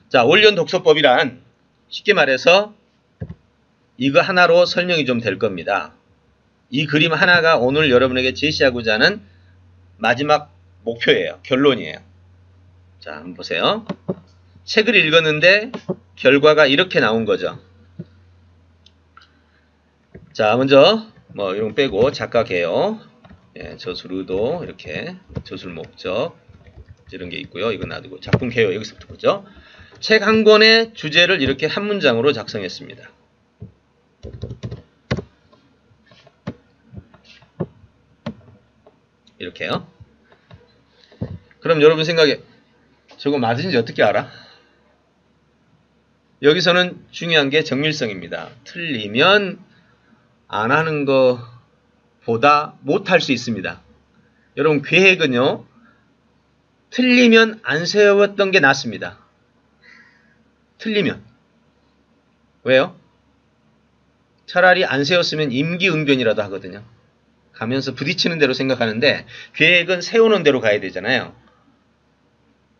자, 원련 독서법이란 쉽게 말해서 이거 하나로 설명이 좀 될 겁니다. 이 그림 하나가 오늘 여러분에게 제시하고자 하는 마지막 목표예요. 결론이에요. 자, 한번 보세요. 책을 읽었는데 결과가 이렇게 나온 거죠. 자, 먼저 뭐 이런 거 빼고 작가 개요. 예, 저술 의도 이렇게 저술 목적 이런 게 있고요. 이거 놔두고 작품 개요. 여기서부터 보죠. 책 한 권의 주제를 이렇게 한 문장으로 작성했습니다. 이렇게요. 그럼 여러분 생각에 저거 맞은지 어떻게 알아? 여기서는 중요한 게 정밀성입니다. 틀리면 안 하는 것보다 못할 수 있습니다. 여러분 계획은요. 틀리면 안 세웠던 게 낫습니다. 틀리면. 왜요? 차라리 안 세웠으면 임기응변이라도 하거든요. 가면서 부딪히는 대로 생각하는데 계획은 세우는 대로 가야 되잖아요.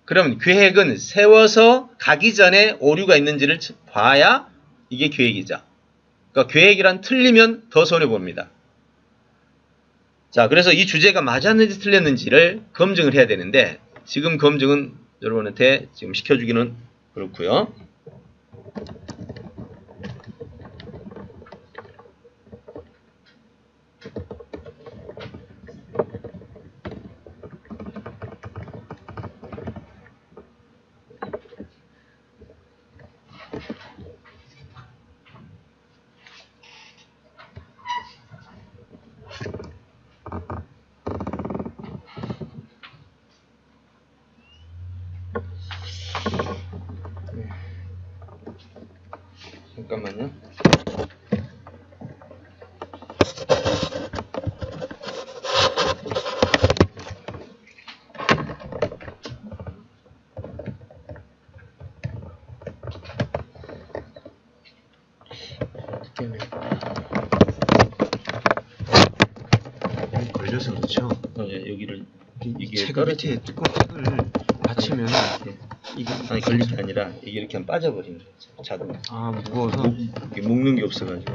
그럼 계획은 세워서 가기 전에 오류가 있는지를 봐야 이게 계획이죠. 그러니까 계획이란 틀리면 더 손해봅니다. 자, 그래서 이 주제가 맞았는지 틀렸는지를 검증을 해야 되는데 지금 검증은 여러분한테 지금 시켜주기는 그렇고요. 잠깐만요. 걸려서 그렇죠. 예, 여기를 이게 책 밑에 뚜껑을 받치면 이게 아니 걸릴 게 아니라 이게 이렇게 하면 빠져버리는 거죠. 자동. 아 무거워서 이게 묶는 게 없어가지고.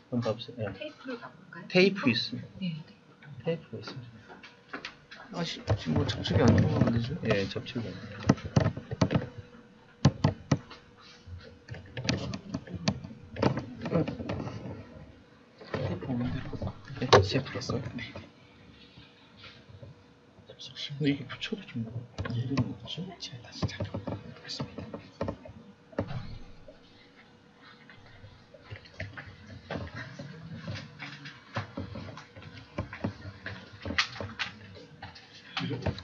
한번 봐보세요. 예. 테이프를 바꿀까요? 테이프 있어. 네. 테이프가 있어. 아 지금 뭐 접촉이 안 되는 거 되죠? 예, 접촉이 안 돼요. 테이프 없는데. 네, 테이프 됐어요? 네. 근데 이게 붙여도 좀 이해를 못하죠? 제가 다시 찾아보겠습니다.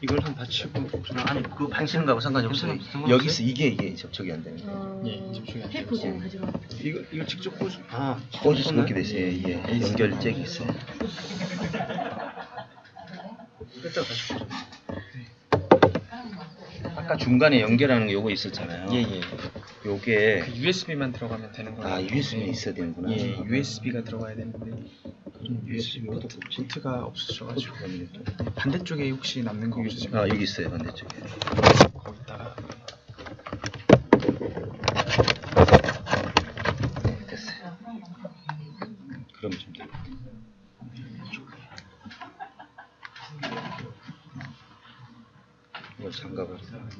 이걸 한 받치고 저는 아니 그 받치는 거하고 상관이 없어요. 상관없어요? 여기서 이게 접촉이 안 되는 거예요. 예, 접촉이 안 테이프 좀 가져가. 이거 직접 꽂으. 꽂을 수 있게 됐어요. 예, 연결잭이 있어요. 뺐다가 다시 꽂아. 아까 중간에 연결하는 거 요거 있었잖아요. 예예. 요게 그 USB만 들어가면 되는 거예요. USB는 있어야 되는구나. 예, USB가 들어가야 되는데 그럼 USB 포트가 없으셔가지고 포트가 반대쪽에 혹시 남는 거 없으시면 여기 있어요. 반대쪽에. 거기다가 네, 됐어요. 그럼 좀 돼. 이거 장갑을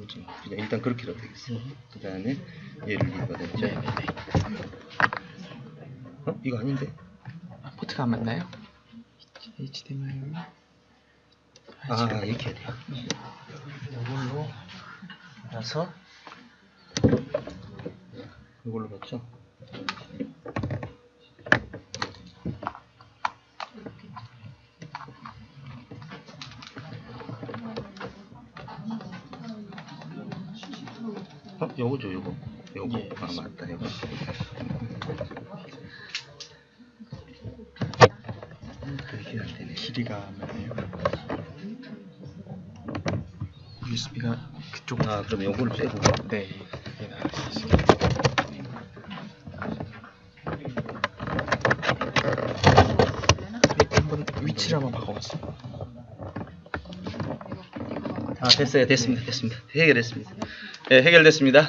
좀 그냥 일단 그렇게라도 되겠어요. 그 다음에 얘를 읽어야죠. 네. 이거 아닌데? 포트가 안 맞나요? HDMI 이렇게 해야 돼요. 이걸로 나서 이걸로 봤죠? 요거죠, 요거. 예. 맞다, 요거. 이게 안 되네. 길이가 안 맞네요. USB가 그쪽. 그럼 요거를 빼고. 네. 그게 나을 수 있습니다. 한번 위치를 한번 바꿔봤어. 아, 됐어요. 됐습니다. 해결했습니다. 네, 해결됐습니다.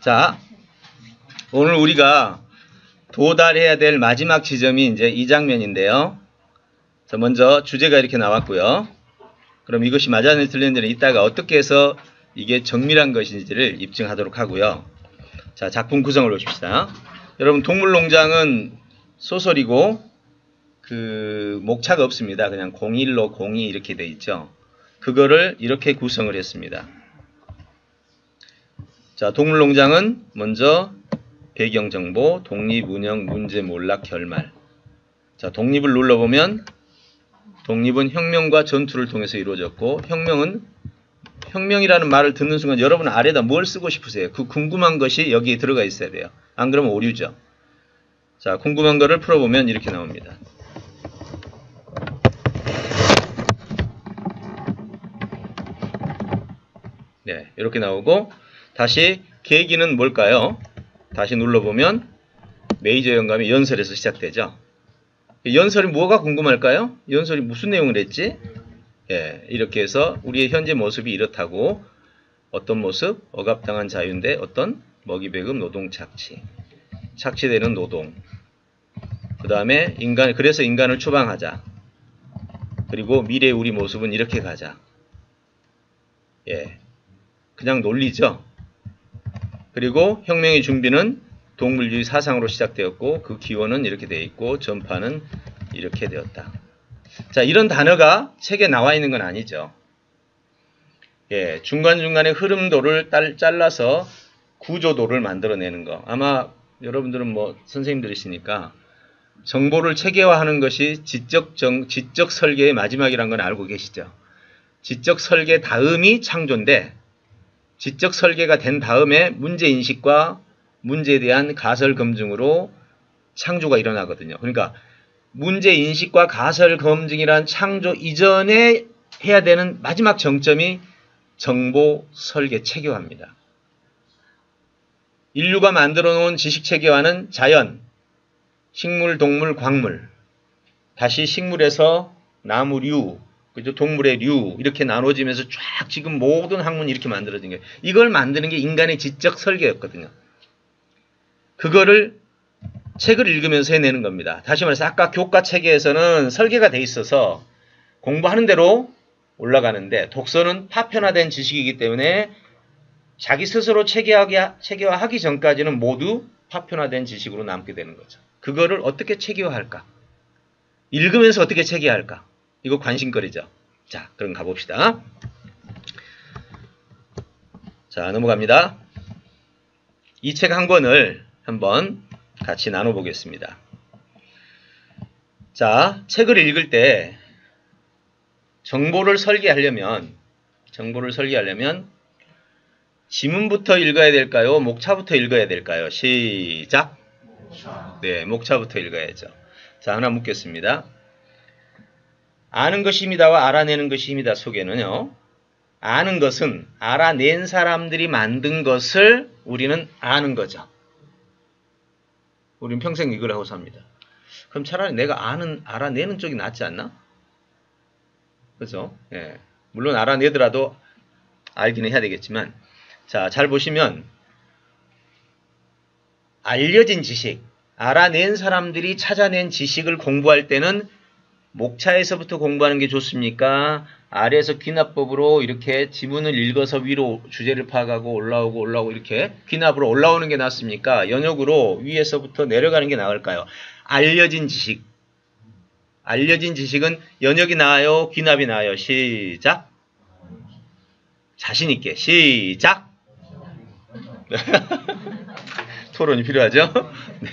자, 오늘 우리가 도달해야 될 마지막 지점이 이제 이 장면인데요. 자, 먼저 주제가 이렇게 나왔고요. 그럼 이것이 맞았는지 틀렸는지는 이따가 어떻게 해서 이게 정밀한 것인지를 입증하도록 하고요. 자, 작품 구성을 보십시다. 여러분, 동물농장은 소설이고 그 목차가 없습니다. 그냥 01로 02 이렇게 돼 있죠. 그거를 이렇게 구성을 했습니다. 자, 동물농장은 먼저 배경정보, 독립, 운영, 문제, 몰락, 결말. 자, 독립을 눌러보면 독립은 혁명과 전투를 통해서 이루어졌고, 혁명이라는 말을 듣는 순간 여러분 아래다 뭘 쓰고 싶으세요? 그 궁금한 것이 여기에 들어가 있어야 돼요. 안 그러면 오류죠. 자, 궁금한 거를 풀어보면 이렇게 나옵니다. 네, 이렇게 나오고, 다시 계기는 뭘까요? 다시 눌러보면 메이저 영감이 연설에서 시작되죠. 연설이 뭐가 궁금할까요? 연설이 무슨 내용을 했지? 예, 이렇게 해서 우리의 현재 모습이 이렇다고, 어떤 모습? 억압당한 자유인데 어떤? 먹이배급 노동 착취. 착취되는 노동. 그 다음에 그래서 인간을 추방하자. 그리고 미래의 우리 모습은 이렇게 가자. 예, 그냥 논리죠. 그리고 혁명의 준비는 동물주의 사상으로 시작되었고, 그 기원은 이렇게 되어 있고, 전파는 이렇게 되었다. 자, 이런 단어가 책에 나와 있는 건 아니죠. 예, 중간중간에 흐름도를 잘라서 구조도를 만들어내는 거. 아마 여러분들은 뭐 선생님들이시니까 정보를 체계화하는 것이 지적 설계의 마지막이라는 건 알고 계시죠. 지적 설계 다음이 창조인데, 지적 설계가 된 다음에 문제인식과 문제에 대한 가설 검증으로 창조가 일어나거든요. 그러니까 문제인식과 가설 검증이란 창조 이전에 해야 되는 마지막 정점이 정보 설계 체계화입니다. 인류가 만들어 놓은 지식 체계화는 자연, 식물, 동물, 광물, 다시 식물에서 나무류, 그죠? 동물의 류, 이렇게 나눠지면서 쫙 지금 모든 학문이 이렇게 만들어진 거예요. 이걸 만드는 게 인간의 지적 설계였거든요. 그거를 책을 읽으면서 해내는 겁니다. 다시 말해서 아까 교과 체계에서는 설계가 돼 있어서 공부하는 대로 올라가는데, 독서는 파편화된 지식이기 때문에 자기 스스로 체계화하기 전까지는 모두 파편화된 지식으로 남게 되는 거죠. 그거를 어떻게 체계화할까? 읽으면서 어떻게 체계화할까? 이거 관심거리죠. 자, 그럼 가봅시다. 자, 넘어갑니다. 이 책 한 권을 한번 같이 나눠보겠습니다. 자, 책을 읽을 때 정보를 설계하려면 지문부터 읽어야 될까요? 목차부터 읽어야 될까요? 시작! 네, 목차부터 읽어야죠. 자, 하나 묻겠습니다. 아는 것이 힘이다와 알아내는 것이 힘이다 속에는요, 아는 것은 알아낸 사람들이 만든 것을 우리는 아는 거죠. 우리는 평생 이걸 하고 삽니다. 그럼 차라리 내가 알아내는 쪽이 낫지 않나? 그죠? 예. 물론 알아내더라도 알기는 해야 되겠지만, 자, 잘 보시면 알려진 지식, 알아낸 사람들이 찾아낸 지식을 공부할 때는 목차에서부터 공부하는 게 좋습니까? 아래에서 귀납법으로 이렇게 지문을 읽어서 위로 주제를 파악하고 올라오고 이렇게 귀납으로 올라오는 게 낫습니까? 연역으로 위에서부터 내려가는 게 나을까요? 알려진 지식. 알려진 지식은 연역이 나아요? 귀납이 나아요? 시작. 자신있게 시작. 토론이 필요하죠?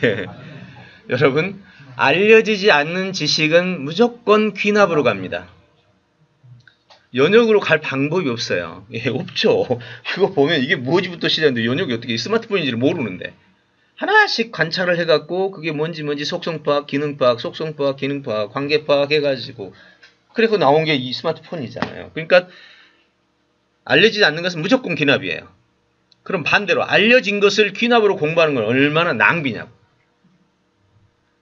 네. 여러분, 알려지지 않는 지식은 무조건 귀납으로 갑니다. 연역으로 갈 방법이 없어요. 예, 없죠. 그거 보면 이게 뭐지부터 시작하는데 연역이 어떻게 스마트폰인지를 모르는데 하나씩 관찰을 해갖고 그게 뭔지 속성파악, 기능파악, 속성파악, 기능파악, 관계파악 해가지고 그래서 나온 게 이 스마트폰이잖아요. 그러니까 알려지지 않는 것은 무조건 귀납이에요. 그럼 반대로 알려진 것을 귀납으로 공부하는 건 얼마나 낭비냐고.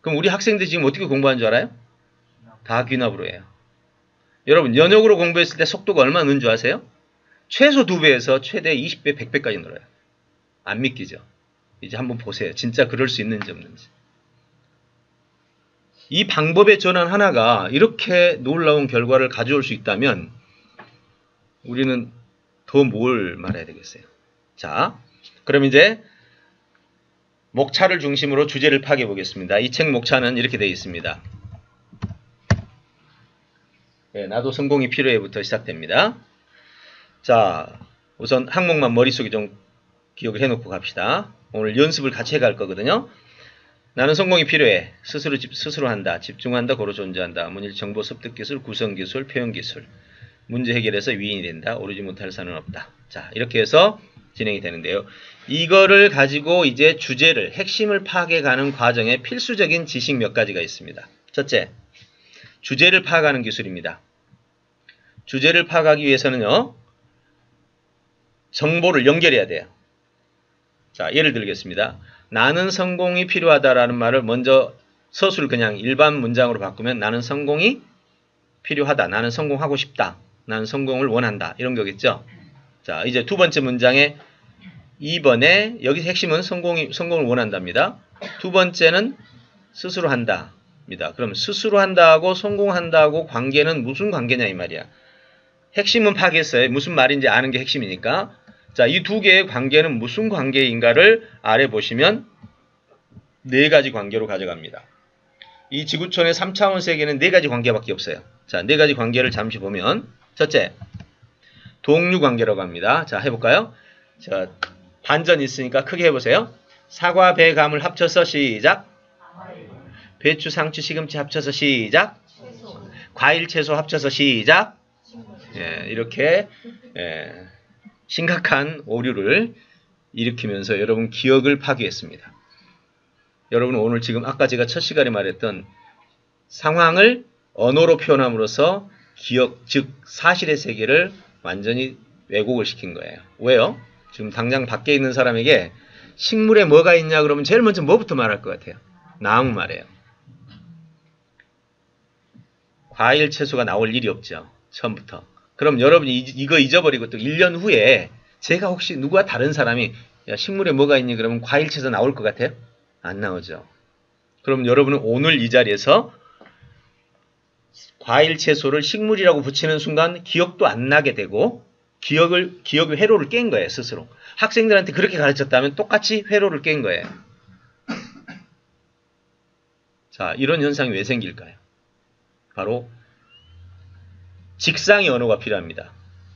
그럼 우리 학생들 지금 어떻게 공부하는 줄 알아요? 다 귀납으로 해요. 여러분 연역으로 공부했을 때 속도가 얼마나 느는 줄 아세요? 최소 2배에서 최대 20배, 100배까지 늘어요. 안 믿기죠? 이제 한번 보세요. 진짜 그럴 수 있는지 없는지. 이 방법의 전환 하나가 이렇게 놀라운 결과를 가져올 수 있다면 우리는 더 뭘 말해야 되겠어요? 자, 그럼 이제 목차를 중심으로 주제를 파악해 보겠습니다. 이 책 목차는 이렇게 되어 있습니다. 네, 나도 성공이 필요해부터 시작됩니다. 자, 우선 항목만 머릿속에 좀 기억을 해놓고 갑시다. 오늘 연습을 같이 해갈 거거든요. 나는 성공이 필요해. 스스로 한다. 집중한다. 고로 존재한다. 문일 정보 습득 기술, 구성 기술, 표현 기술. 문제 해결에서 위인이 된다. 오르지 못할 산은 없다. 자, 이렇게 해서 진행이 되는데요. 이거를 가지고 이제 주제를, 핵심을 파악해가는 과정에 필수적인 지식 몇 가지가 있습니다. 첫째, 주제를 파악하는 기술입니다. 주제를 파악하기 위해서는요, 정보를 연결해야 돼요. 자, 예를 들겠습니다. 나는 성공이 필요하다라는 말을 먼저 서술을 그냥 일반 문장으로 바꾸면 나는 성공이 필요하다. 나는 성공하고 싶다. 나는 성공을 원한다. 이런 거겠죠. 자, 이제 두 번째 문장에 2번에 여기서 핵심은 성공을 원한답니다. 두 번째는 스스로 한다입니다. 그럼 스스로 한다하고 성공한다하고 관계는 무슨 관계냐 이 말이야. 핵심은 파악했어요. 무슨 말인지 아는 게 핵심이니까. 자, 이 두 개의 관계는 무슨 관계인가를 아래 보시면 네 가지 관계로 가져갑니다. 이 지구촌의 3차원 세계는 네 가지 관계밖에 없어요. 자, 네 가지 관계를 잠시 보면 첫째, 동류 관계라고 합니다. 자, 해볼까요? 자, 반전 있으니까 크게 해보세요. 사과, 배, 감을 합쳐서 시작. 배추, 상추, 시금치 합쳐서 시작. 과일, 채소 합쳐서 시작. 예, 이렇게 심각한 오류를 일으키면서 여러분 기억을 파괴했습니다. 여러분은 오늘 지금 아까 제가 첫 시간에 말했던 상황을 언어로 표현함으로써 기억, 즉 사실의 세계를 완전히 왜곡을 시킨 거예요. 왜요? 지금 당장 밖에 있는 사람에게 식물에 뭐가 있냐 그러면 제일 먼저 뭐부터 말할 것 같아요? 나무 말이에요. 과일, 채소가 나올 일이 없죠. 처음부터. 그럼 여러분이 이거 잊어버리고 또 1년 후에 제가 혹시 누구와 다른 사람이 야, 식물에 뭐가 있니? 그러면 과일, 채소 나올 것 같아요? 안 나오죠. 그럼 여러분은 오늘 이 자리에서 과일, 채소를 식물이라고 붙이는 순간 기억도 안 나게 되고 기억의 회로를 깬 거예요. 스스로. 학생들한테 그렇게 가르쳤다면 똑같이 회로를 깬 거예요. 자, 이런 현상이 왜 생길까요? 바로 직상의 언어가 필요합니다.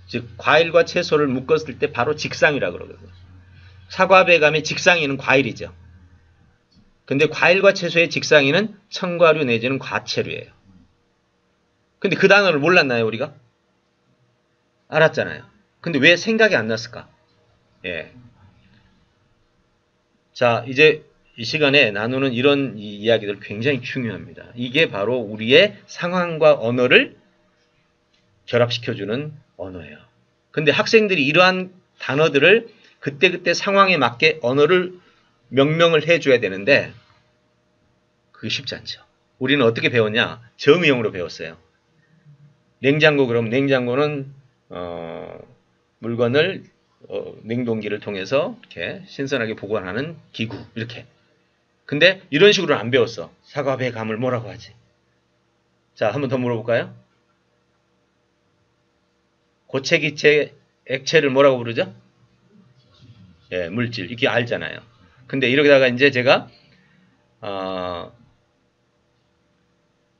즉 과일과 채소를 묶었을 때 바로 직상이라고 그러거든요. 사과배감의 직상이는 과일이죠. 근데 과일과 채소의 직상이는 청과류 내지는 과채류예요. 근데 그 단어를 몰랐나요, 우리가? 알았잖아요. 근데 왜 생각이 안 났을까? 예. 자, 이제 이 시간에 나누는 이런 이야기들 굉장히 중요합니다. 이게 바로 우리의 상황과 언어를 결합시켜주는 언어예요. 근데 학생들이 이러한 단어들을 그때그때 상황에 맞게 언어를 명명을 해줘야 되는데 그게 쉽지 않죠. 우리는 어떻게 배웠냐? 정의형으로 배웠어요. 냉장고 그럼 냉장고는 물건을 냉동기를 통해서 이렇게 신선하게 보관하는 기구 이렇게. 근데 이런 식으로는 안 배웠어. 사과, 배, 감을 뭐라고 하지? 자, 한 번 더 물어볼까요? 고체, 기체, 액체를 뭐라고 부르죠? 예, 물질. 이렇게 알잖아요. 근데 이러다가 이제 제가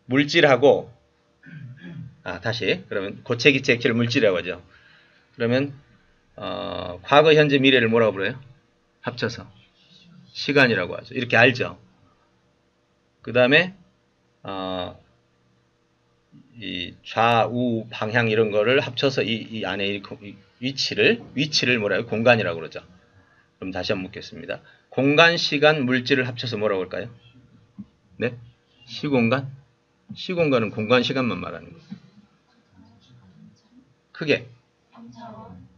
물질하고 다시 그러면 고체, 기체, 액체를 물질이라고 하죠. 그러면 과거, 현재, 미래를 뭐라고 불러요? 합쳐서 시간이라고 하죠. 이렇게 알죠. 그 다음에 이 좌우 방향 이런 거를 합쳐서 이 안에 이 위치를 뭐라고 해요? 공간이라고 그러죠. 그럼 다시 한번 묻겠습니다. 공간, 시간, 물질을 합쳐서 뭐라고 할까요? 네? 시공간? 시공간은 공간, 시간만 말하는 거예요. 크게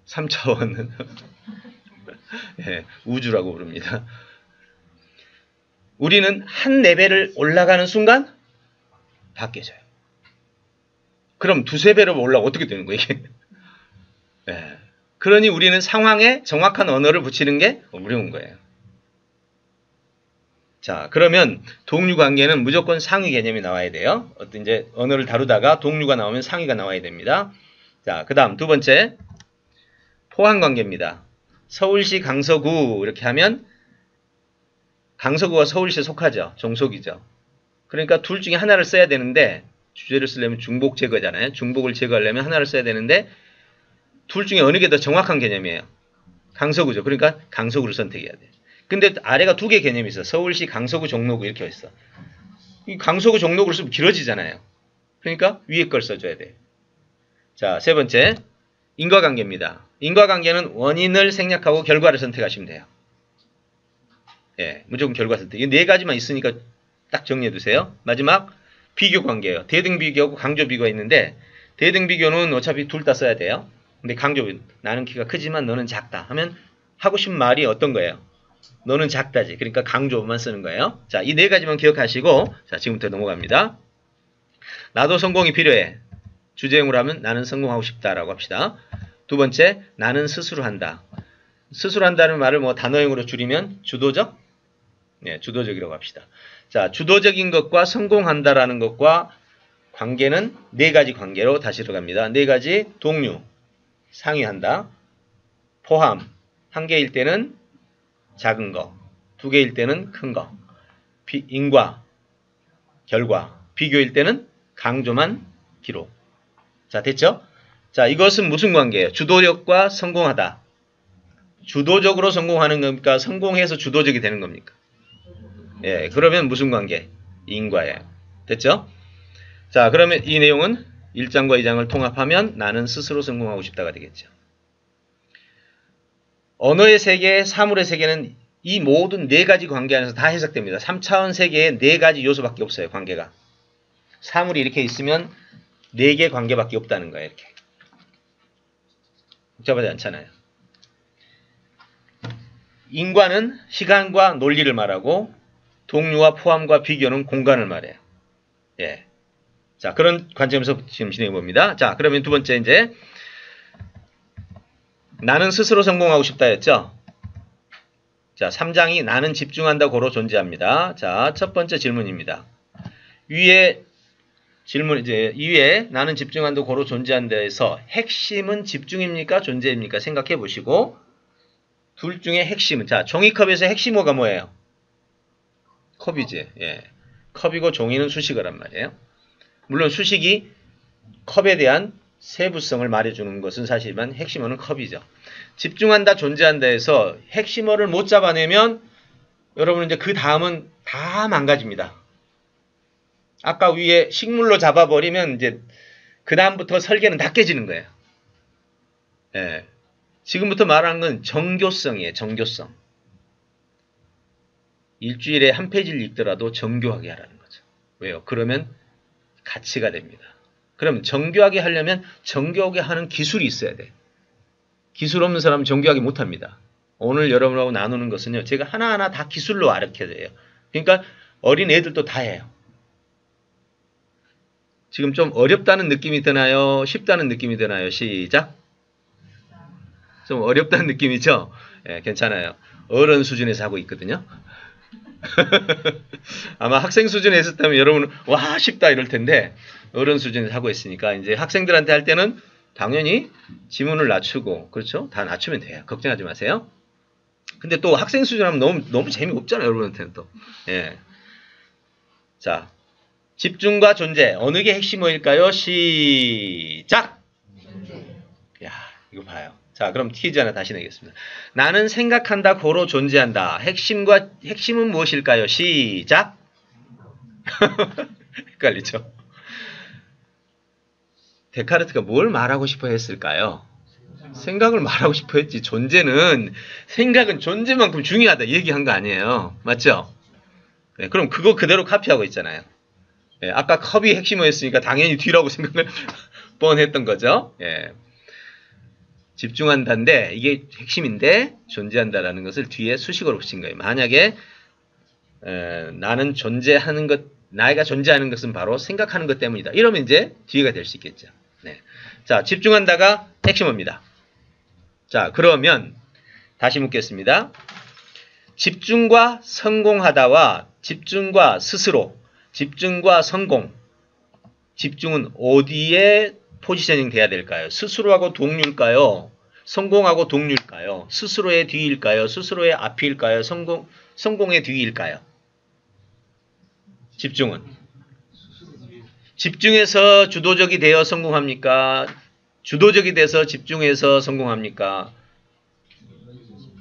3차원은 네, 우주라고 부릅니다. 우리는 한 레벨을 올라가는 순간 바뀌어져요. 그럼 두세 배로 올라가 어떻게 되는 거예요, 이게? 예. 그러니 우리는 상황에 정확한 언어를 붙이는 게 어려운 거예요. 자, 그러면 동류 관계는 무조건 상위 개념이 나와야 돼요. 어떤 이제 언어를 다루다가 동류가 나오면 상위가 나와야 됩니다. 자, 그 다음 두 번째, 포항 관계입니다. 서울시 강서구 이렇게 하면 강서구가 서울시에 속하죠. 종속이죠. 그러니까 둘 중에 하나를 써야 되는데 주제를 쓰려면 중복 제거잖아요. 중복을 제거하려면 하나를 써야 되는데 둘 중에 어느 게 더 정확한 개념이에요? 강서구죠. 그러니까 강서구를 선택해야 돼요. 근데 아래가 두 개 개념이 있어. 서울시 강서구 종로구 이렇게 있어. 이 강서구 종로구를 쓰면 길어지잖아요. 그러니까 위에 걸 써줘야 돼요. 자, 세 번째, 인과관계입니다. 인과관계는 원인을 생략하고 결과를 선택하시면 돼요. 예, 무조건 결과 선택. 이 네 가지만 있으니까 딱 정리해 두세요. 마지막, 비교 관계예요. 대등 비교하고 강조 비교가 있는데 대등 비교는 어차피 둘 다 써야 돼요. 근데 강조, 나는 키가 크지만 너는 작다 하면 하고 싶은 말이 어떤 거예요? 너는 작다지. 그러니까 강조만 쓰는 거예요. 자, 이 네 가지만 기억하시고 자, 지금부터 넘어갑니다. 나도 성공이 필요해. 주제형으로 하면 나는 성공하고 싶다라고 합시다. 두 번째, 나는 스스로 한다. 스스로 한다는 말을 뭐 단어형으로 줄이면 주도적? 네, 주도적이라고 합시다. 자, 주도적인 것과 성공한다라는 것과 관계는 네 가지 관계로 다시 들어갑니다. 네 가지 동류, 상위한다, 포함, 한 개일 때는 작은 거, 두 개일 때는 큰 거, 인과, 결과, 비교일 때는 강조만 기록. 자, 됐죠? 자, 이것은 무슨 관계예요? 주도력과 성공하다. 주도적으로 성공하는 겁니까? 성공해서 주도적이 되는 겁니까? 예, 그러면 무슨 관계? 인과예요. 됐죠? 자, 그러면 이 내용은 1장과 2장을 통합하면 나는 스스로 성공하고 싶다가 되겠죠. 언어의 세계, 사물의 세계는 이 모든 네 가지 관계 안에서 다 해석됩니다. 3차원 세계에 네 가지 요소밖에 없어요, 관계가. 사물이 이렇게 있으면 네 개 관계밖에 없다는 거예요, 이렇게. 복잡하지 않잖아요. 인과는 시간과 논리를 말하고 동류와 포함과 비교는 공간을 말해요. 예. 자, 그런 관점에서 지금 진행해 봅니다. 자, 그러면 두 번째 이제 나는 스스로 성공하고 싶다 했죠? 자, 3장이 나는 집중한다 고로 존재합니다. 자, 첫 번째 질문입니다. 위에 질문 이제 위에 나는 집중한다 고로 존재한다에서 핵심은 집중입니까? 존재입니까? 생각해 보시고 둘 중에 핵심은 자, 종이컵에서 핵심어가 뭐예요? 컵이지. 예. 컵이고 종이는 수식어란 말이에요. 물론 수식이 컵에 대한 세부성을 말해주는 것은 사실이지만 핵심어는 컵이죠. 집중한다, 존재한다 해서 핵심어를 못 잡아내면 여러분 이제 그 다음은 다 망가집니다. 아까 위에 식물로 잡아버리면 이제 그 다음부터 설계는 다 깨지는 거예요. 예. 지금부터 말하는 건 정교성이에요. 정교성. 일주일에 한 페이지를 읽더라도 정교하게 하라는 거죠. 왜요? 그러면 가치가 됩니다. 그럼 정교하게 하려면 정교하게 하는 기술이 있어야 돼. 기술 없는 사람은 정교하게 못합니다. 오늘 여러분하고 나누는 것은요. 제가 하나하나 다 기술로 가르쳐야 돼요. 그러니까 어린 애들도 다 해요. 지금 좀 어렵다는 느낌이 드나요? 쉽다는 느낌이 드나요? 시작. 좀 어렵다는 느낌이죠? 예, 괜찮아요. 어른 수준에서 하고 있거든요. 아마 학생 수준에 했었다면 여러분은 와 쉽다 이럴 텐데 어른 수준에서 하고 있으니까 이제 학생들한테 할 때는 당연히 지문을 낮추고 그렇죠? 다 낮추면 돼요. 걱정하지 마세요. 근데 또 학생 수준 하면 너무 재미없잖아요. 여러분한테는 또. 예. 자, 집중과 존재 어느 게 핵심어일까요? 시작. 야, 이거 봐요. 자, 그럼 퀴즈 하나 다시 내겠습니다. 나는 생각한다, 고로 존재한다. 핵심은 무엇일까요? 시작. 헷갈리죠? 데카르트가 뭘 말하고 싶어 했을까요? 생각을 말하고 싶어 했지. 생각은 존재만큼 중요하다. 얘기한 거 아니에요. 맞죠? 네, 그럼 그거 그대로 카피하고 있잖아요. 네, 아까 컵이 핵심어였으니까 당연히 뒤라고 생각을 뻔했던 거죠. 예. 집중한다인데 이게 핵심인데 존재한다라는 것을 뒤에 수식어로 붙인 거예요. 만약에 나는 존재하는 것, 나이가 존재하는 것은 바로 생각하는 것 때문이다. 이러면 이제 뒤가 될 수 있겠죠. 네. 자, 집중한다가 핵심어입니다. 자, 그러면 다시 묻겠습니다. 집중과 성공하다와 집중과 스스로, 집중과 성공, 집중은 어디에 포지셔닝 돼야 될까요? 스스로하고 동류일까요? 성공하고 동류일까요? 스스로의 뒤일까요? 스스로의 앞일까요? 성공의 뒤일까요? 집중은 집중해서 주도적이 되어 성공합니까? 주도적이 돼서 집중해서 성공합니까?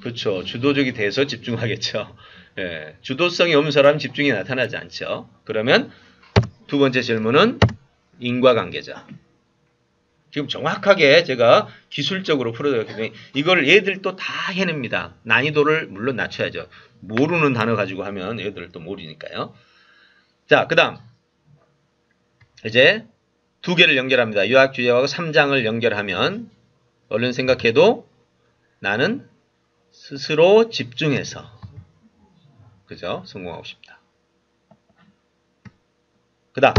그렇죠. 주도적이 돼서 집중하겠죠. 예, 주도성이 없는 사람은 집중이 나타나지 않죠. 그러면 두 번째 질문은 인과관계죠. 지금 정확하게 제가 기술적으로 풀어드렸기 때문에 이걸 얘들도 다 해냅니다. 난이도를 물론 낮춰야죠. 모르는 단어 가지고 하면 얘들 또 모르니까요. 자, 그 다음 이제 두 개를 연결합니다. 유학주제하고 3장을 연결하면 얼른 생각해도 나는 스스로 집중해서 그죠? 성공하고 싶다. 그 다음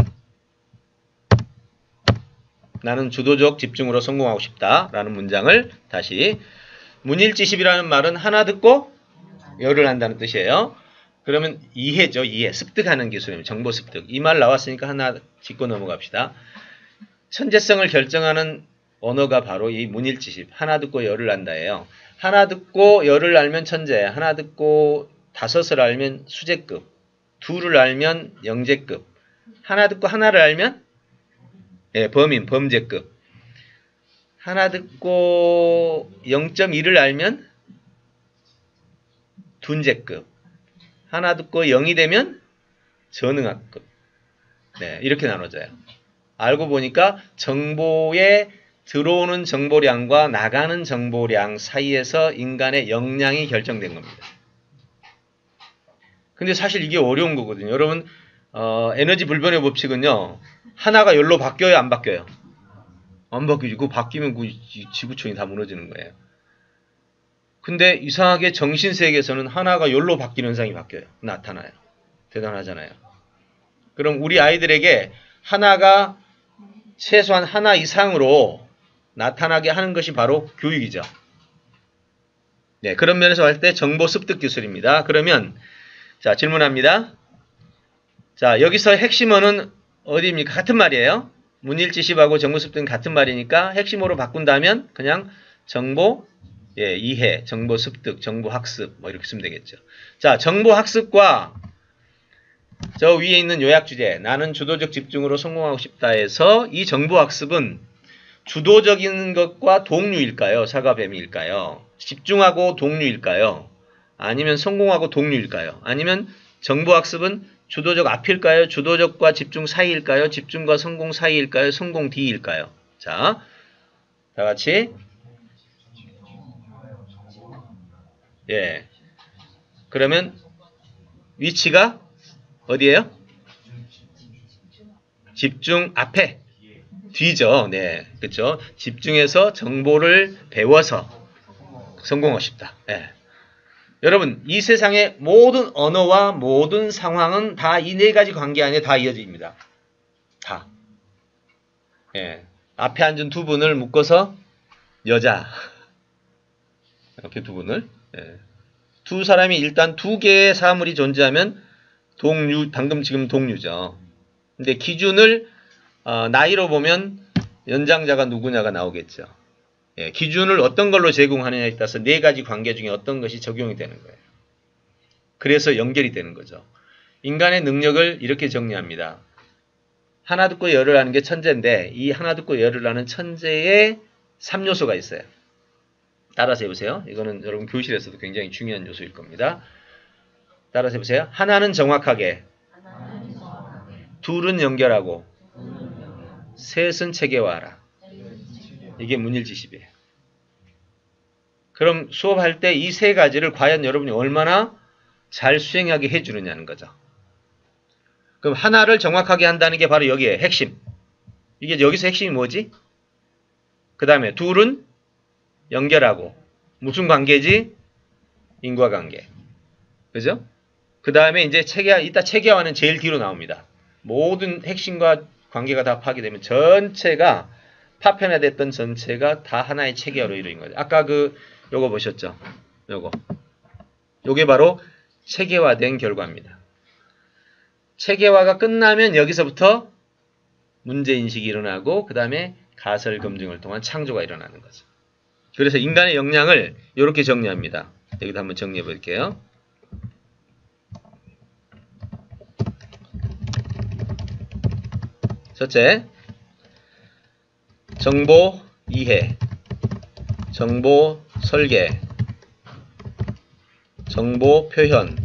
나는 주도적 집중으로 성공하고 싶다라는 문장을 다시 문일지십이라는 말은 하나 듣고 열을 한다는 뜻이에요. 그러면 이해죠. 이해. 습득하는 기술입니다. 정보 습득. 이 말 나왔으니까 하나 짚고 넘어갑시다. 천재성을 결정하는 언어가 바로 이 문일지십. 하나 듣고 열을 한다예요. 하나 듣고 열을 알면 천재. 하나 듣고 다섯을 알면 수재급. 둘을 알면 영재급. 하나 듣고 하나를 알면 범인, 범죄급. 하나 듣고 0.1을 알면 둔재급. 하나 듣고 0이 되면 전응학급. 네, 이렇게 나눠져요. 알고 보니까 정보에 들어오는 정보량과 나가는 정보량 사이에서 인간의 역량이 결정된 겁니다. 근데 사실 이게 어려운 거거든요. 여러분 에너지 불변의 법칙은요. 하나가 열로 바뀌어요? 안 바뀌어요? 안 바뀌지. 그거 바뀌면 그 지구촌이 다 무너지는 거예요. 근데 이상하게 정신세계에서는 하나가 열로 바뀌는 현상이 바뀌어요. 나타나요. 대단하잖아요. 그럼 우리 아이들에게 하나가 최소한 하나 이상으로 나타나게 하는 것이 바로 교육이죠. 네, 그런 면에서 할 때 정보 습득 기술입니다. 그러면 자, 질문합니다. 자, 여기서 핵심어는 어디입니까? 같은 말이에요. 문일지십하고 정보 습득은 같은 말이니까 핵심어로 바꾼다면 그냥 정보 이해, 정보 습득, 정보 학습 뭐 이렇게 쓰면 되겠죠. 자, 정보 학습과 저 위에 있는 요약 주제 나는 주도적 집중으로 성공하고 싶다 해서 이 정보 학습은 주도적인 것과 동류일까요? 사과뱀일까요? 집중하고 동류일까요? 아니면 성공하고 동류일까요? 아니면 정보 학습은 주도적 앞일까요? 주도적과 집중 사이일까요? 집중과 성공 사이일까요? 성공 뒤일까요? 자, 다 같이 예. 그러면 위치가 어디예요? 집중 앞에 뒤죠. 네, 그렇죠. 집중해서 정보를 배워서 성공하고 싶다. 예. 여러분, 이 세상의 모든 언어와 모든 상황은 다 이 네 가지 관계 안에 다 이어집니다. 다. 예. 앞에 앉은 두 분을 묶어서 여자. 앞에 두 분을. 예. 두 사람이 일단 두 개의 사물이 존재하면 동류, 방금 지금 동류죠. 근데 기준을 나이로 보면 연장자가 누구냐가 나오겠죠. 예, 기준을 어떤 걸로 제공하느냐에 따라서 네 가지 관계 중에 어떤 것이 적용이 되는 거예요. 그래서 연결이 되는 거죠. 인간의 능력을 이렇게 정리합니다. 하나 듣고 열을 아는 게 천재인데 이 하나 듣고 열을 아는 천재에 3요소가 있어요. 따라서 해보세요. 이거는 여러분 교실에서도 굉장히 중요한 요소일 겁니다. 따라서 해보세요. 하나는 정확하게, 둘은 연결하고, 셋은 체계화하라. 이게 문일지십이에요. 그럼 수업할 때 이 세 가지를 과연 여러분이 얼마나 잘 수행하게 해주느냐는 거죠. 그럼 하나를 정확하게 한다는 게 바로 여기에 핵심. 이게 여기서 핵심이 뭐지? 그 다음에 둘은 연결하고 무슨 관계지? 인과관계. 그죠? 그 다음에 이제 이따 체계화는 제일 뒤로 나옵니다. 모든 핵심과 관계가 다 파괴되면 전체가 파편화됐던 전체가 다 하나의 체계화로 이루어진 거죠. 아까 요거 보셨죠? 요게 바로 체계화된 결과입니다. 체계화가 끝나면 여기서부터 문제인식이 일어나고 그 다음에 가설검증을 통한 창조가 일어나는 거죠. 그래서 인간의 역량을 이렇게 정리합니다. 여기도 한번 정리해 볼게요. 첫째, 정보 이해, 정보 설계, 정보 표현,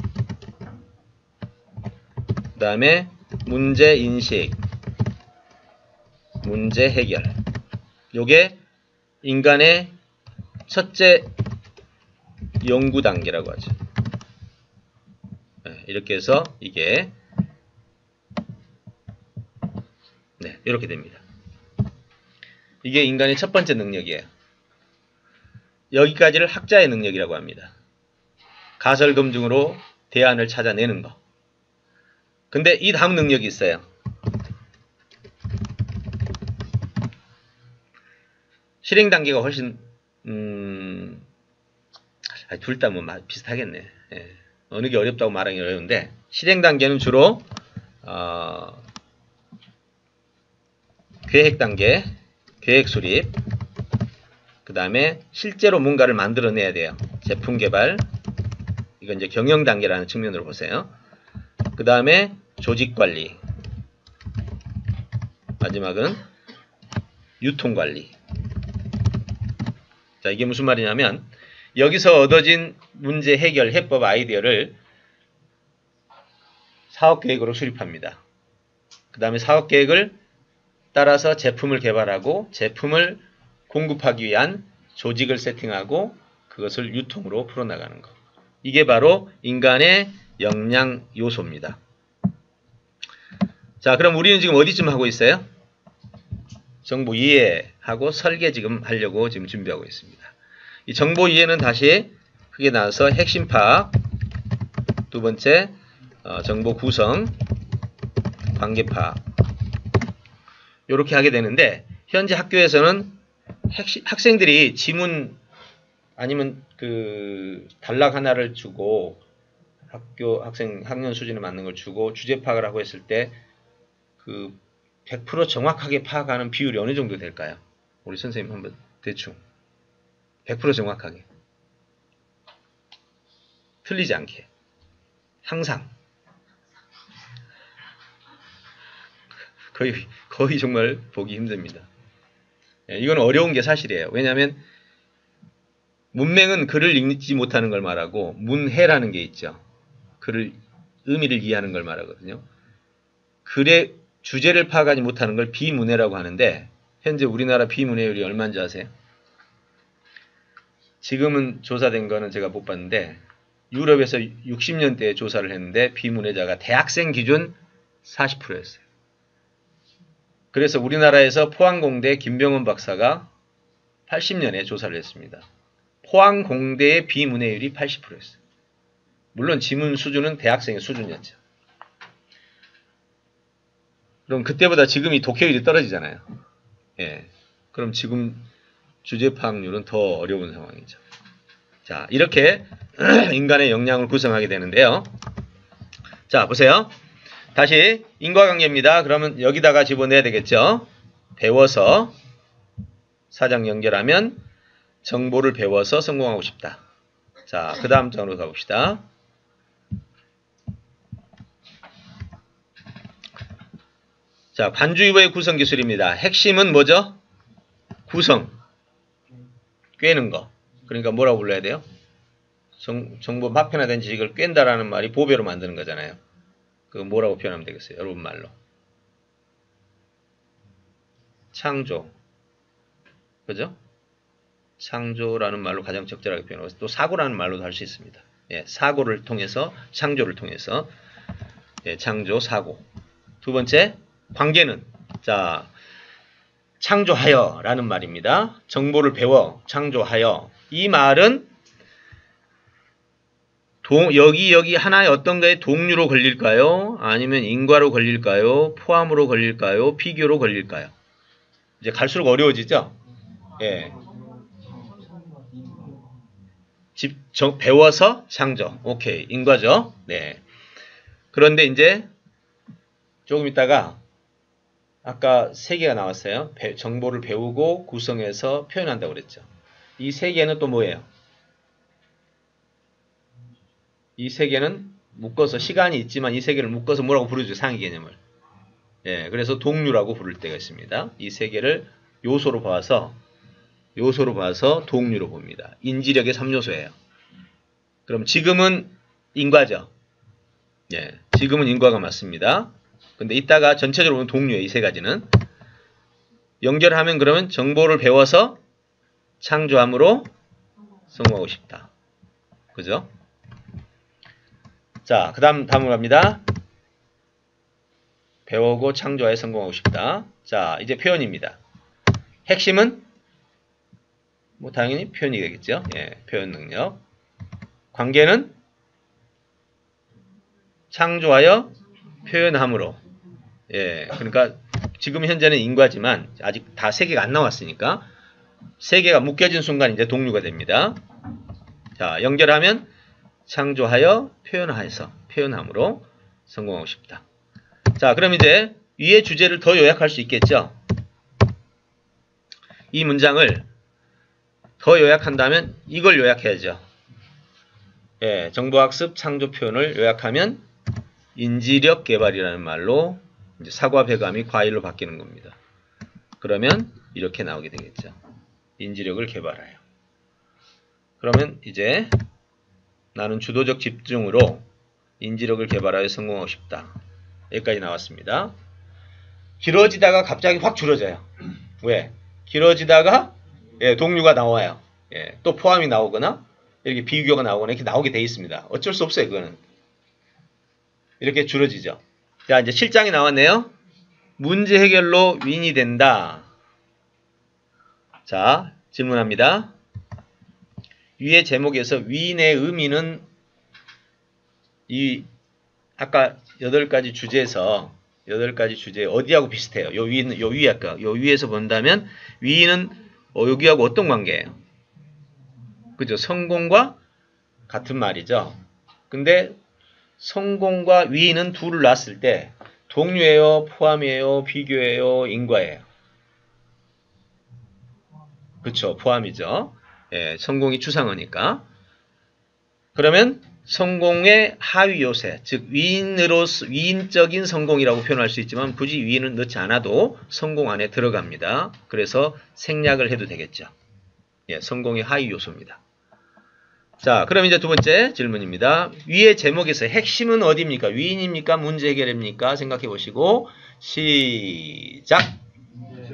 그 다음에 문제 인식, 문제 해결. 요게 인간의 첫째 연구 단계라고 하죠. 이렇게 해서 이게 이렇게 됩니다. 이게 인간의 첫 번째 능력이에요. 여기까지를 학자의 능력이라고 합니다. 가설검증으로 대안을 찾아내는 거. 근데 이 다음 능력이 있어요. 실행 단계가 훨씬 둘 다 뭐 비슷하겠네. 예. 어느 게 어렵다고 말하기 어려운데 실행 단계는 주로 계획 단계, 계획 수립, 그 다음에 실제로 뭔가를 만들어내야 돼요. 제품 개발, 이건 이제 경영 단계라는 측면으로 보세요. 그 다음에 조직 관리, 마지막은 유통 관리. 자, 이게 무슨 말이냐면 여기서 얻어진 문제 해결 해법 아이디어를 사업계획으로 수립합니다. 그 다음에 사업계획을 따라서 제품을 개발하고 제품을 공급하기 위한 조직을 세팅하고 그것을 유통으로 풀어나가는 것. 이게 바로 인간의 역량 요소입니다. 자, 그럼 우리는 지금 어디쯤 하고 있어요? 정보 이해하고 설계 지금 하려고 지금 준비하고 있습니다. 이 정보 이해는 다시 크게 나눠서 핵심 파악, 두 번째 정보 구성, 관계 파악 이렇게 하게 되는데 현재 학교에서는 학생들이 지문 아니면 단락 하나를 주고 학년 수준에 맞는 걸 주고 주제 파악을 하고 했을 때 100% 정확하게 파악하는 비율이 어느 정도 될까요? 우리 선생님 한번 대충 100% 정확하게 틀리지 않게 항상 거의 정말 보기 힘듭니다. 이건 어려운 게 사실이에요. 왜냐하면 문맹은 글을 읽지 못하는 걸 말하고 문해라는 게 있죠. 글을 의미를 이해하는 걸 말하거든요. 글의 주제를 파악하지 못하는 걸 비문해라고 하는데 현재 우리나라 비문해율이 얼마인지 아세요? 지금은 조사된 거는 제가 못 봤는데 유럽에서 60년대에 조사를 했는데 비문해자가 대학생 기준 40%였어요. 그래서 우리나라에서 포항공대 김병원 박사가 80년에 조사를 했습니다. 포항공대의 비문해율이 80%였어요. 물론 지문 수준은 대학생의 수준이었죠. 그럼 그때보다 지금이 독해율이 떨어지잖아요. 예. 그럼 지금 주제 파악률은 더 어려운 상황이죠. 자, 이렇게 인간의 역량을 구성하게 되는데요. 자, 보세요. 다시 인과관계입니다. 그러면 여기다가 집어넣어야 되겠죠. 배워서 사장 연결하면 정보를 배워서 성공하고 싶다. 자, 그 다음 장으로 가봅시다. 자, 관주이보의 구성 기술입니다. 핵심은 뭐죠? 구성. 꿰는 거. 그러니까 뭐라고 불러야 돼요? 정보 파편화된 지식을 꿰다라는 말이 보배로 만드는 거잖아요. 그거 뭐라고 표현하면 되겠어요? 여러분 말로. 창조. 그죠? 창조라는 말로 가장 적절하게 표현하고 또 사고라는 말로도 할 수 있습니다. 예, 사고를 통해서 창조를 통해서 예, 창조, 사고. 두 번째 관계는 자 창조하여 라는 말입니다. 정보를 배워 창조하여 이 말은 여기 하나의 어떤 거에 동류로 걸릴까요? 아니면 인과로 걸릴까요? 포함으로 걸릴까요? 비교로 걸릴까요? 이제 갈수록 어려워지죠? 예. 배워서 창조. 오케이. 인과죠? 네. 그런데 이제 조금 있다가 아까 세 개가 나왔어요. 정보를 배우고 구성해서 표현한다고 그랬죠. 이 세 개는 또 뭐예요? 이 세 개는 묶어서 시간이 있지만 이 세 개를 묶어서 뭐라고 부르죠? 상위 개념을. 예, 그래서 동류라고 부를 때가 있습니다. 이 세 개를 요소로 봐서 동류로 봅니다. 인지력의 3요소예요. 그럼 지금은 인과죠. 예, 지금은 인과가 맞습니다. 근데 이따가 전체적으로 보면 동류예요. 이 세 가지는. 연결하면 그러면 정보를 배워서 창조함으로 성공하고 싶다. 그죠? 자, 그 다음으로 갑니다. 배우고 창조하여 성공하고 싶다. 자, 이제 표현입니다. 핵심은 뭐 당연히 표현이 되겠죠. 예, 표현 능력. 관계는 창조하여 표현함으로. 예, 그러니까 지금 현재는 인과지만 아직 다 세 개가 안 나왔으니까 세 개가 묶여진 순간 이제 동류가 됩니다. 자, 연결하면 창조하여 표현함으로 성공하고 싶다. 자, 그럼 이제 위의 주제를 더 요약할 수 있겠죠? 이 문장을 더 요약한다면 이걸 요약해야죠. 예, 정보학습 창조 표현을 요약하면 인지력 개발이라는 말로 이제 사과 배감이 과일로 바뀌는 겁니다. 그러면 이렇게 나오게 되겠죠. 인지력을 개발하여. 그러면 이제 나는 주도적 집중으로 인지력을 개발하여 성공하고 싶다. 여기까지 나왔습니다. 길어지다가 갑자기 확 줄어져요. 왜? 길어지다가 예, 동류가 나와요. 예, 또 포함이 나오거나 이렇게 비교가 나오거나 이렇게 나오게 돼 있습니다. 어쩔 수 없어요. 그거는. 이렇게 줄어지죠. 자, 이제 7장이 나왔네요. 문제 해결로 윈이 된다. 자, 질문합니다. 위의 제목에서 윈의 의미는 이 아까 8가지 주제에서 8가지 주제 어디하고 비슷해요? 요 위에서 본다면 윈은 여기하고 어떤 관계예요? 그죠? 성공과 같은 말이죠. 근데 성공과 윈은 둘을 놨을 때 동류예요, 포함이에요, 비교예요, 인과예요. 그쵸? 포함이죠. 예, 성공이 추상어니까. 그러면 성공의 하위 요새, 즉 위인적인 성공이라고 표현할 수 있지만 굳이 위인은 넣지 않아도 성공 안에 들어갑니다. 그래서 생략을 해도 되겠죠. 예, 성공의 하위 요소입니다. 자, 그럼 이제 두 번째 질문입니다. 위의 제목에서 핵심은 어디입니까? 위인입니까? 문제 해결입니까? 생각해 보시고 시작.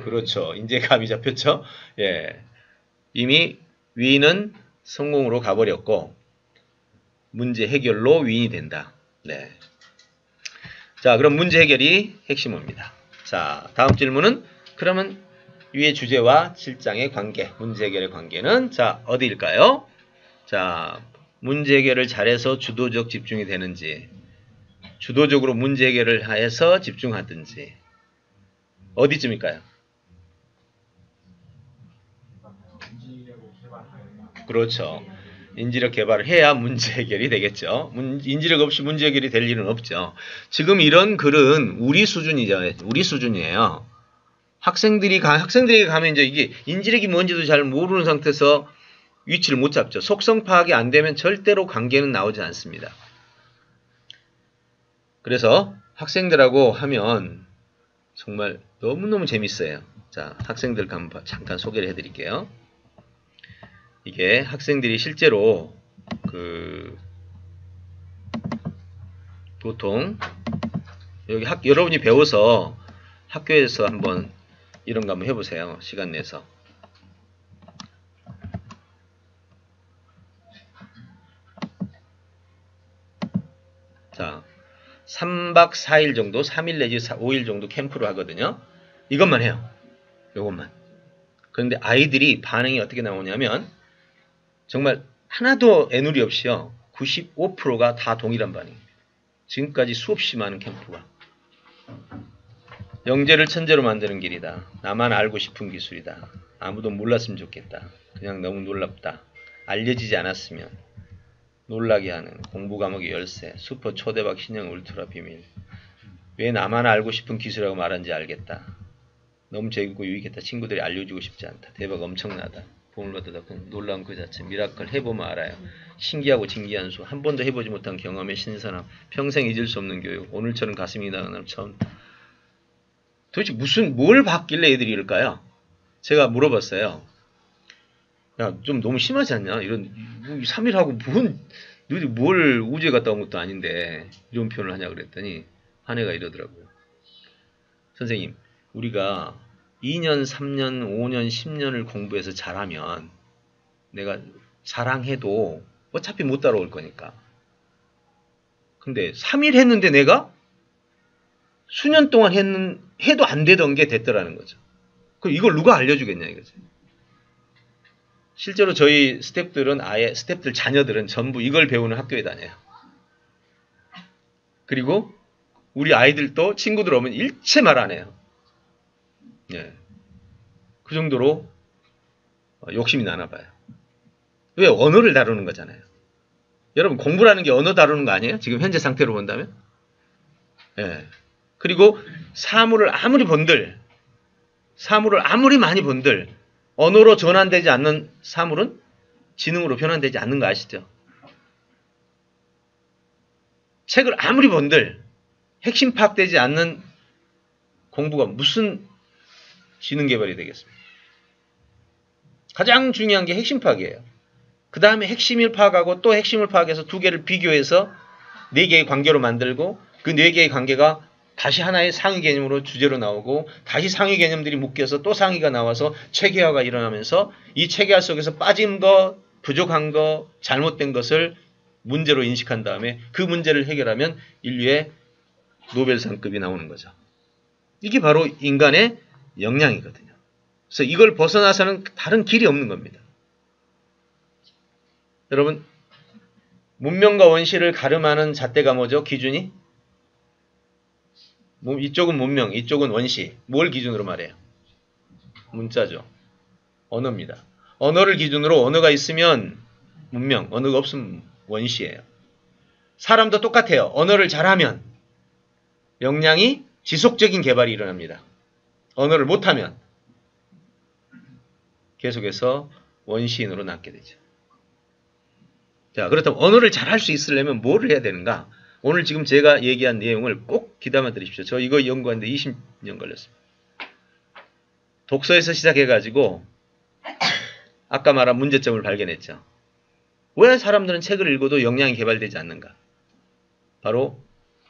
그렇죠. 이제 감이 잡혔죠. 예, 이미 위인은 성공으로 가버렸고 문제 해결로 위인이 된다. 네. 자, 그럼 문제 해결이 핵심입니다. 자, 다음 질문은 그러면 위의 주제와 7장의 관계, 문제 해결의 관계는 자, 어디일까요? 자, 문제 해결을 잘해서 주도적 집중이 되는지, 주도적으로 문제 해결을 해서 집중하든지, 어디쯤일까요? 그렇죠. 인지력 개발을 해야 문제 해결이 되겠죠. 인지력 없이 문제 해결이 될 일은 없죠. 지금 이런 글은 우리 수준이죠. 우리 수준이에요. 학생들에게 가면 이제 이게 인지력이 뭔지도 잘 모르는 상태에서 위치를 못 잡죠. 속성 파악이 안 되면 절대로 관계는 나오지 않습니다. 그래서 학생들하고 하면 정말 너무너무 재밌어요. 자, 학생들 한번 잠깐 소개를 해드릴게요. 이게 학생들이 실제로 보통 여기 여러분이 배워서 학교에서 한번 이런 거 한번 해보세요. 시간 내서. 자, 3박 4일 정도, 3일 내지 5일 정도 캠프를 하거든요. 이것만 해요. 이것만. 그런데 아이들이 반응이 어떻게 나오냐면 정말 하나도 애누리 없이요. 95%가 다 동일한 반응입니다. 지금까지 수없이 많은 캠프가. 영재를 천재로 만드는 길이다. 나만 알고 싶은 기술이다. 아무도 몰랐으면 좋겠다. 그냥 너무 놀랍다. 알려지지 않았으면 놀라게 하는 공부 과목의 열쇠. 슈퍼 초대박 신형 울트라 비밀. 왜 나만 알고 싶은 기술이라고 말하는지 알겠다. 너무 재밌고 유익했다. 친구들이 알려주고 싶지 않다. 대박 엄청나다. 도움을 받다 큰 놀라운 그 자체. 미라클 해보면 알아요. 신기하고 진기한 수. 한 번도 해보지 못한 경험의 신선함. 평생 잊을 수 없는 교육. 오늘처럼 가슴이 나가는 처음. 도대체 뭘 받길래 애들이 이럴까요? 제가 물어봤어요. 야, 좀 너무 심하지 않냐? 이런 3일하고 너희들 뭘 우주에 갔다 온 것도 아닌데 이런 표현을 하냐 그랬더니 한 애가 이러더라고요. 선생님, 우리가 2년, 3년, 5년, 10년을 공부해서 잘하면 내가 자랑해도 어차피 못 따라올 거니까. 근데 3일 했는데 내가 수년 동안 해도 안 되던 게 됐더라는 거죠. 그럼 이걸 누가 알려주겠냐 이거죠. 실제로 저희 스태프들 자녀들은 전부 이걸 배우는 학교에 다녀요. 그리고 우리 아이들도 친구들 오면 일체 말 안 해요. 예. 그 정도로 욕심이 나나 봐요. 왜? 언어를 다루는 거잖아요. 여러분 공부라는 게 언어 다루는 거 아니에요? 지금 현재 상태로 본다면? 예. 그리고 사물을 아무리 많이 본들 언어로 전환되지 않는 사물은 지능으로 변환되지 않는 거 아시죠? 책을 아무리 본들 핵심 파악되지 않는 공부가 무슨 지능 개발이 되겠습니까? 가장 중요한 게 핵심 파악이에요. 그 다음에 핵심을 파악하고 또 핵심을 파악해서 두 개를 비교해서 네 개의 관계로 만들고 그 네 개의 관계가 다시 하나의 상위 개념으로 주제로 나오고 다시 상위 개념들이 묶여서 또 상위가 나와서 체계화가 일어나면서 이 체계화 속에서 빠진 거, 부족한 거, 잘못된 것을 문제로 인식한 다음에 그 문제를 해결하면 인류의 노벨상급이 나오는 거죠. 이게 바로 인간의 역량이거든요. 그래서 이걸 벗어나서는 다른 길이 없는 겁니다. 여러분, 문명과 원시를 가름하는 잣대가 뭐죠? 기준이? 이쪽은 문명, 이쪽은 원시. 뭘 기준으로 말해요? 문자죠. 언어입니다. 언어를 기준으로 언어가 있으면 문명, 언어가 없으면 원시예요. 사람도 똑같아요. 언어를 잘하면 역량이 지속적인 개발이 일어납니다. 언어를 못하면 계속해서 원시인으로 남게 되죠. 자, 그렇다면 언어를 잘할 수 있으려면 뭐를 해야 되는가? 오늘 지금 제가 얘기한 내용을 꼭 귀담아 들으십시오. 저 이거 연구하는데 20년 걸렸습니다. 독서에서 시작해가지고 아까 말한 문제점을 발견했죠. 왜 사람들은 책을 읽어도 역량이 개발되지 않는가? 바로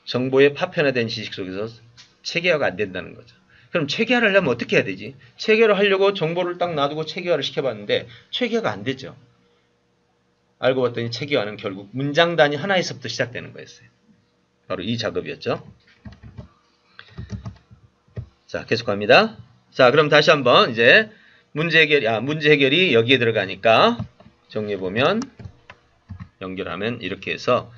정보의 파편화된 지식 속에서 체계화가 안 된다는 거죠. 그럼 체계화를 하려면 어떻게 해야 되지? 체계화를 하려고 정보를 딱 놔두고 체계화를 시켜봤는데 체계화가 안 되죠. 알고 봤더니 체계화는 결국 문장 단위 하나에서부터 시작되는 거였어요. 바로 이 작업이었죠. 자, 계속합니다. 자, 그럼 다시 한번 이제 문제 해결이 여기에 들어가니까 정리해보면 연결하면 이렇게 해서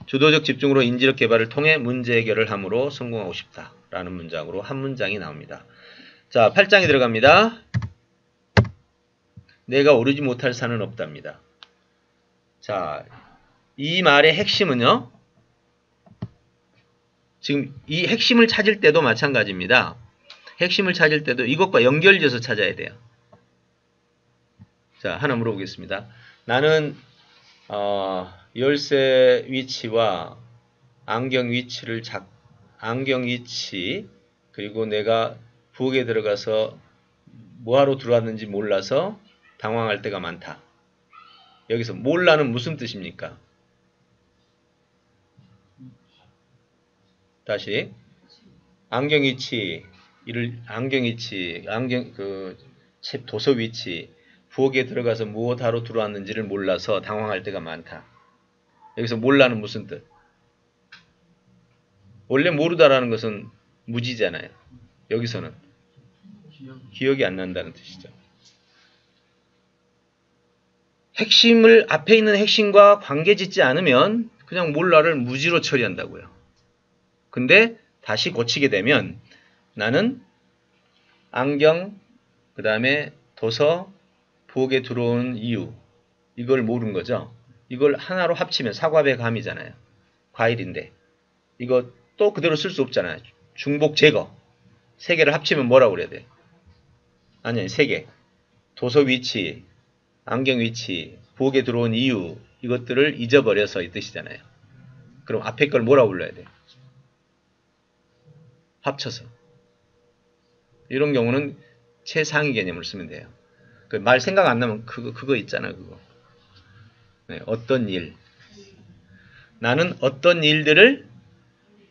주도적 집중으로 인지력 개발을 통해 문제 해결을 함으로 성공하고 싶다 라는 문장으로 한 문장이 나옵니다. 자, 8장이 들어갑니다. 내가 오르지 못할 산은 없답니다. 자, 이 말의 핵심은요. 지금 이 핵심을 찾을 때도 마찬가지입니다. 핵심을 찾을 때도 이것과 연결지어서 찾아야 돼요. 자, 하나 물어보겠습니다. 나는 열쇠 위치와 안경 위치 그리고 내가 부엌에 들어가서 뭐하러 들어왔는지 몰라서 당황할 때가 많다. 여기서 몰라는 무슨 뜻입니까? 다시 안경 위치, 도서 위치, 부엌에 들어가서 무엇하러 들어왔는지를 몰라서 당황할 때가 많다. 여기서 몰라는 무슨 뜻? 원래 모르다라는 것은 무지잖아요. 여기서는 기억이 안 난다는 뜻이죠. 핵심을 앞에 있는 핵심과 관계 짓지 않으면 그냥 몰라를 무지로 처리한다고요. 근데 다시 고치게 되면 나는 안경, 그 다음에 도서, 부엌에 들어오는 이유 이걸 모르는 거죠. 이걸 하나로 합치면 사과배 감이잖아요. 과일인데 이거 또 그대로 쓸 수 없잖아요. 중복 제거. 세 개를 합치면 뭐라고 그래야 돼? 아니, 세 개. 도서 위치, 안경 위치, 부엌에 들어온 이유 이것들을 잊어버려서 이 뜻이잖아요. 그럼 앞에 걸 뭐라고 불러야 돼? 합쳐서. 이런 경우는 최상위 개념을 쓰면 돼요. 그 말 생각 안 나면 그거 있잖아, 그거. 네, 어떤 일. 나는 어떤 일들을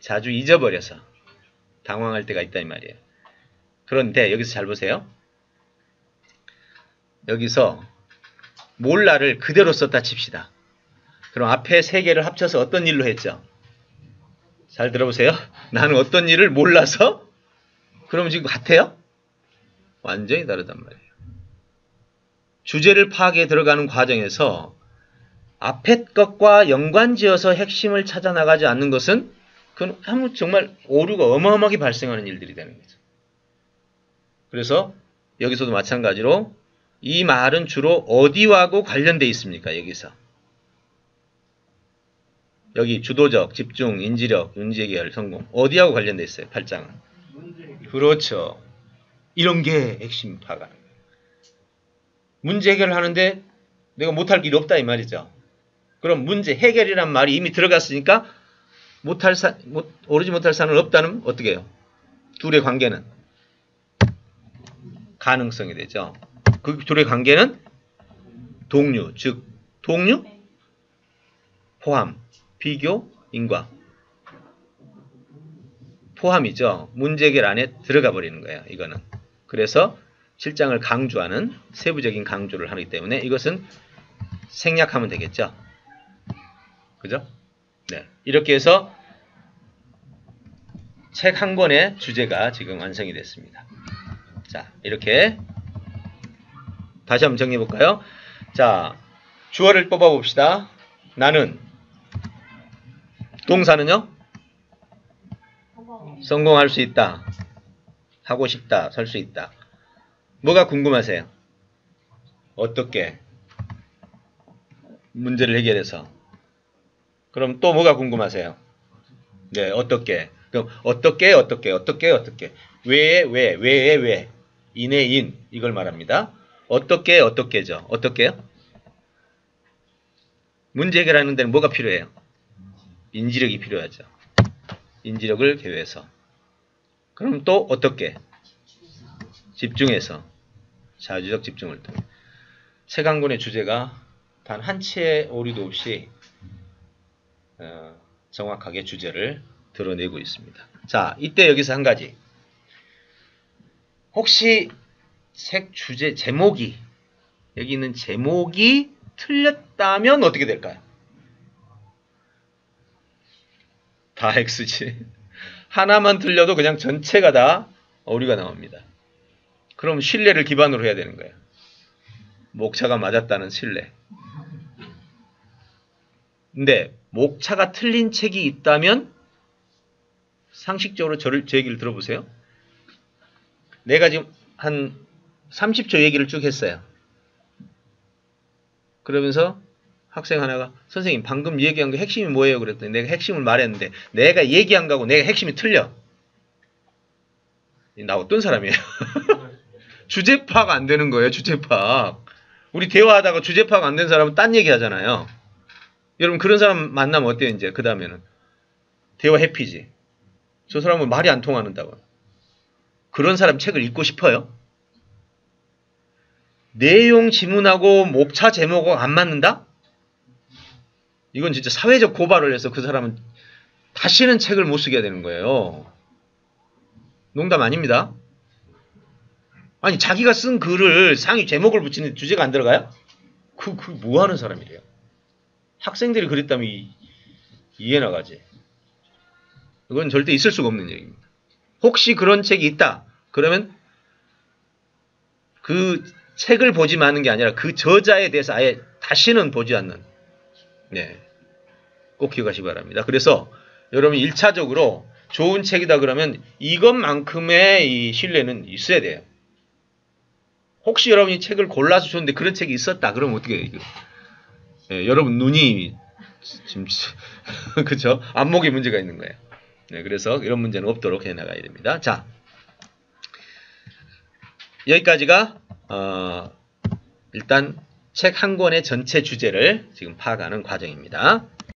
자주 잊어버려서 당황할 때가 있다 이 말이에요. 그런데 여기서 잘 보세요. 여기서 몰라를 그대로 썼다 칩시다. 그럼 앞에 세 개를 합쳐서 어떤 일로 했죠? 잘 들어보세요. 나는 어떤 일을 몰라서? 그러면 지금 같아요? 완전히 다르단 말이에요. 주제를 파악해 들어가는 과정에서 앞에 것과 연관지어서 핵심을 찾아 나가지 않는 것은 그건 정말 오류가 어마어마하게 발생하는 일들이 되는 거죠. 그래서 여기서도 마찬가지로 이 말은 주로 어디와고 관련되어 있습니까? 여기서. 여기 주도적, 집중, 인지력, 문제해결, 성공. 어디하고 관련되어 있어요? 8장은. 그렇죠. 이런 게 핵심 파악하는 거예요. 문제 해결을 하는데 내가 못할 길이 없다 이 말이죠. 그럼 문제 해결이란 말이 이미 들어갔으니까 오르지 못할 산은 없다는 어떻게 해요? 둘의 관계는 가능성이 되죠. 그 둘의 관계는 동류, 즉 동류, 포함, 비교, 인과. 포함이죠. 문제 해결 안에 들어가 버리는 거예요. 이거는. 그래서 실장을 강조하는 세부적인 강조를 하기 때문에 이것은 생략하면 되겠죠. 그죠? 네. 이렇게 해서 책 한 권의 주제가 지금 완성이 됐습니다. 자, 이렇게 다시 한번 정리해 볼까요? 자, 주어를 뽑아 봅시다. 나는 동사는요? 성공할 수 있다. 하고 싶다. 살 수 있다. 뭐가 궁금하세요? 어떻게? 문제를 해결해서. 그럼 또 뭐가 궁금하세요? 네, 어떻게? 그럼 어떻게? 왜? 인의 인. 이걸 말합니다. 어떻게죠? 어떻게요? 문제 해결하는 데는 뭐가 필요해요? 인지력이 필요하죠. 인지력을 개요해서. 그럼 또 어떻게? 집중해서. 자주적 집중을 통해. 책 한 권의 주제가 단 한 치의 오류도 없이 정확하게 주제를 드러내고 있습니다. 자, 이때 여기서 한 가지. 혹시 책 주제 제목이 여기 있는 제목이 틀렸다면 어떻게 될까요? 다 X지. 하나만 틀려도 그냥 전체가 다 오류가 나옵니다. 그럼 신뢰를 기반으로 해야 되는 거예요. 목차가 맞았다는 신뢰. 근데 목차가 틀린 책이 있다면 상식적으로 제 얘기를 들어보세요. 내가 지금 한 30초 얘기를 쭉 했어요. 그러면서 학생 하나가 선생님 방금 얘기한 거 핵심이 뭐예요? 그랬더니 내가 핵심을 말했는데 내가 얘기한 거하고 내가 핵심이 틀려. 나 어떤 사람이에요? 주제 파악 안 되는 거예요. 주제 파악. 우리 대화하다가 주제 파악 안 된 사람은 딴 얘기 하잖아요. 여러분 그런 사람 만나면 어때요? 이제 그 다음에는 대화 해피지. 저 사람은 말이 안 통하는다고. 그런 사람 책을 읽고 싶어요? 내용 지문하고 목차 제목하고 안 맞는다? 이건 진짜 사회적 고발을 해서 그 사람은 다시는 책을 못 쓰게 되는 거예요. 농담 아닙니다. 아니 자기가 쓴 글을 상위 제목을 붙이는데 주제가 안 들어가요? 그 뭐 하는 사람이래요? 학생들이 그랬다면 이해나 가지. 이건 절대 있을 수가 없는 얘기입니다. 혹시 그런 책이 있다. 그러면 그 책을 보지 마는 게 아니라 그 저자에 대해서 아예 다시는 보지 않는. 네. 꼭 기억하시기 바랍니다. 그래서 여러분 1차적으로 좋은 책이다 그러면 이것만큼의 이 신뢰는 있어야 돼요. 혹시 여러분이 책을 골라서 줬는데 그런 책이 있었다 그러면 어떻게 해요? 네, 여러분 눈이 지금 그쵸? 안목에 문제가 있는 거예요. 네, 그래서 이런 문제는 없도록 해나가야 됩니다. 자, 여기까지가 일단 책 한 권의 전체 주제를 지금 파악하는 과정입니다.